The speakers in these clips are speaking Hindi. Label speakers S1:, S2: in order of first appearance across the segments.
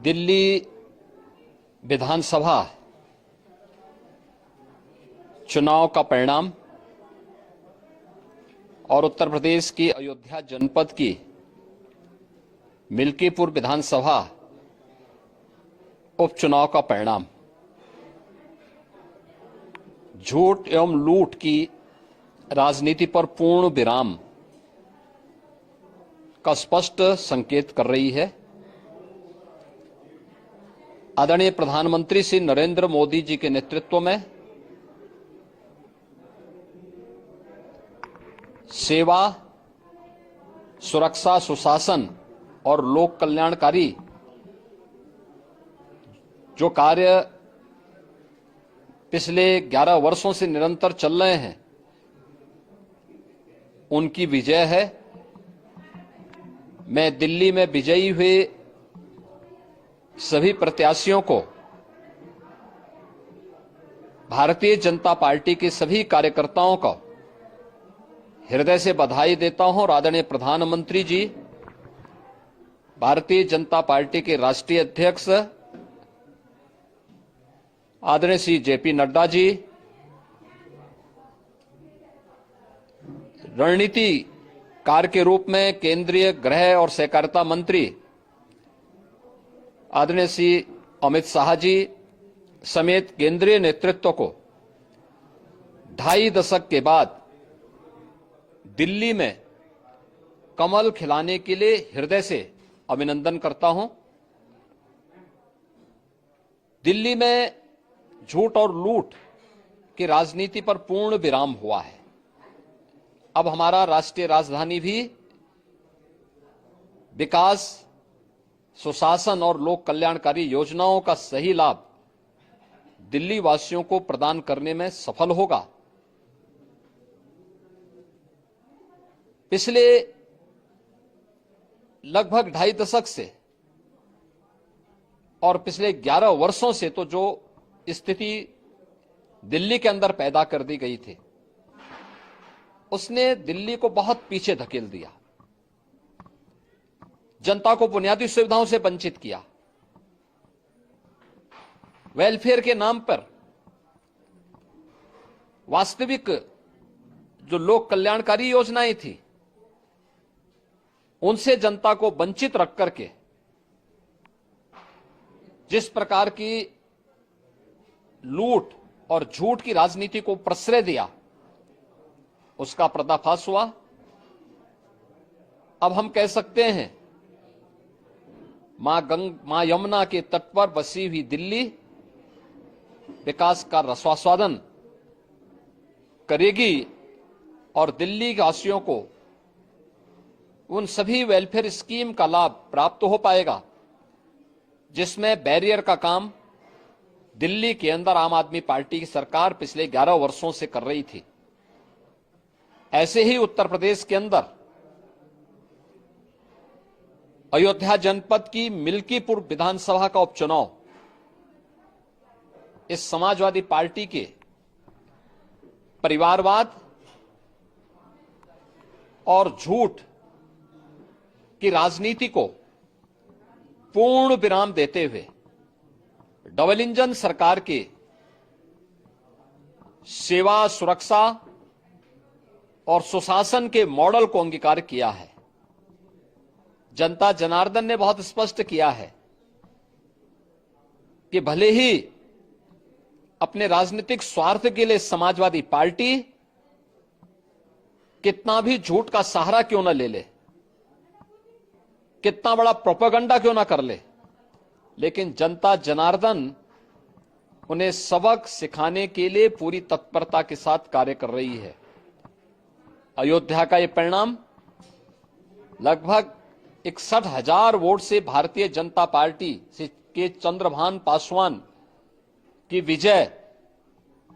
S1: दिल्ली विधानसभा चुनाव का परिणाम और उत्तर प्रदेश की अयोध्या जनपद की मिल्कीपुर विधानसभा उपचुनाव का परिणाम झूठ एवं लूट की राजनीति पर पूर्ण विराम का स्पष्ट संकेत कर रही है। आदरणीय प्रधानमंत्री श्री नरेंद्र मोदी जी के नेतृत्व में सेवा, सुरक्षा, सुशासन और लोक कल्याणकारी जो कार्य पिछले 11 वर्षों से निरंतर चल रहे हैं, उनकी विजय है। मैं दिल्ली में विजयी हुए सभी प्रत्याशियों को, भारतीय जनता पार्टी के सभी कार्यकर्ताओं को हृदय से बधाई देता हूं और आदरणीय प्रधानमंत्री जी, भारतीय जनता पार्टी के राष्ट्रीय अध्यक्ष आदरणीय श्री जेपी नड्डा जी, रणनीतिकार के रूप में केंद्रीय गृह और सहकारिता मंत्री आदरणीय श्री अमित शाह जी समेत केंद्रीय नेतृत्व को 2.5 दशक के बाद दिल्ली में कमल खिलाने के लिए हृदय से अभिनंदन करता हूं। दिल्ली में झूठ और लूट की राजनीति पर पूर्ण विराम हुआ है। अब हमारा राष्ट्रीय राजधानी भी विकास, सुशासन और लोक कल्याणकारी योजनाओं का सही लाभ दिल्ली वासियों को प्रदान करने में सफल होगा। पिछले लगभग 2.5 दशक से और पिछले 11 वर्षों से तो जो स्थिति दिल्ली के अंदर पैदा कर दी गई थी, उसने दिल्ली को बहुत पीछे धकेल दिया, जनता को बुनियादी सुविधाओं से वंचित किया, वेलफेयर के नाम पर वास्तविक जो लोक कल्याणकारी योजनाएं थी उनसे जनता को वंचित रख करके जिस प्रकार की लूट और झूठ की राजनीति को प्रश्रय दिया, उसका पर्दाफाश हुआ। अब हम कह सकते हैं मां यमुना के तट पर बसी हुई दिल्ली विकास का रसास्वादन करेगी और दिल्ली वासियों को उन सभी वेलफेयर स्कीम का लाभ प्राप्त हो पाएगा जिसमें बैरियर का काम दिल्ली के अंदर आम आदमी पार्टी की सरकार पिछले 11 वर्षों से कर रही थी। ऐसे ही उत्तर प्रदेश के अंदर अयोध्या जनपद की मिल्कीपुर विधानसभा का उपचुनाव इस समाजवादी पार्टी के परिवारवाद और झूठ की राजनीति को पूर्ण विराम देते हुए डबल इंजन सरकार के सेवा, सुरक्षा और सुशासन के मॉडल को अंगीकार किया है। जनता जनार्दन ने बहुत स्पष्ट किया है कि भले ही अपने राजनीतिक स्वार्थ के लिए समाजवादी पार्टी कितना भी झूठ का सहारा क्यों न ले ले, कितना बड़ा प्रोपेगेंडा क्यों ना कर ले, लेकिन जनता जनार्दन उन्हें सबक सिखाने के लिए पूरी तत्परता के साथ कार्य कर रही है। अयोध्या का यह परिणाम लगभग 61,000 वोट से भारतीय जनता पार्टी के चंद्रभान पासवान की विजय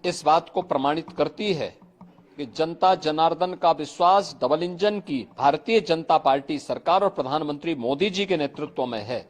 S1: इस बात को प्रमाणित करती है कि जनता जनार्दन का विश्वास डबल इंजन की भारतीय जनता पार्टी सरकार और प्रधानमंत्री मोदी जी के नेतृत्व में है।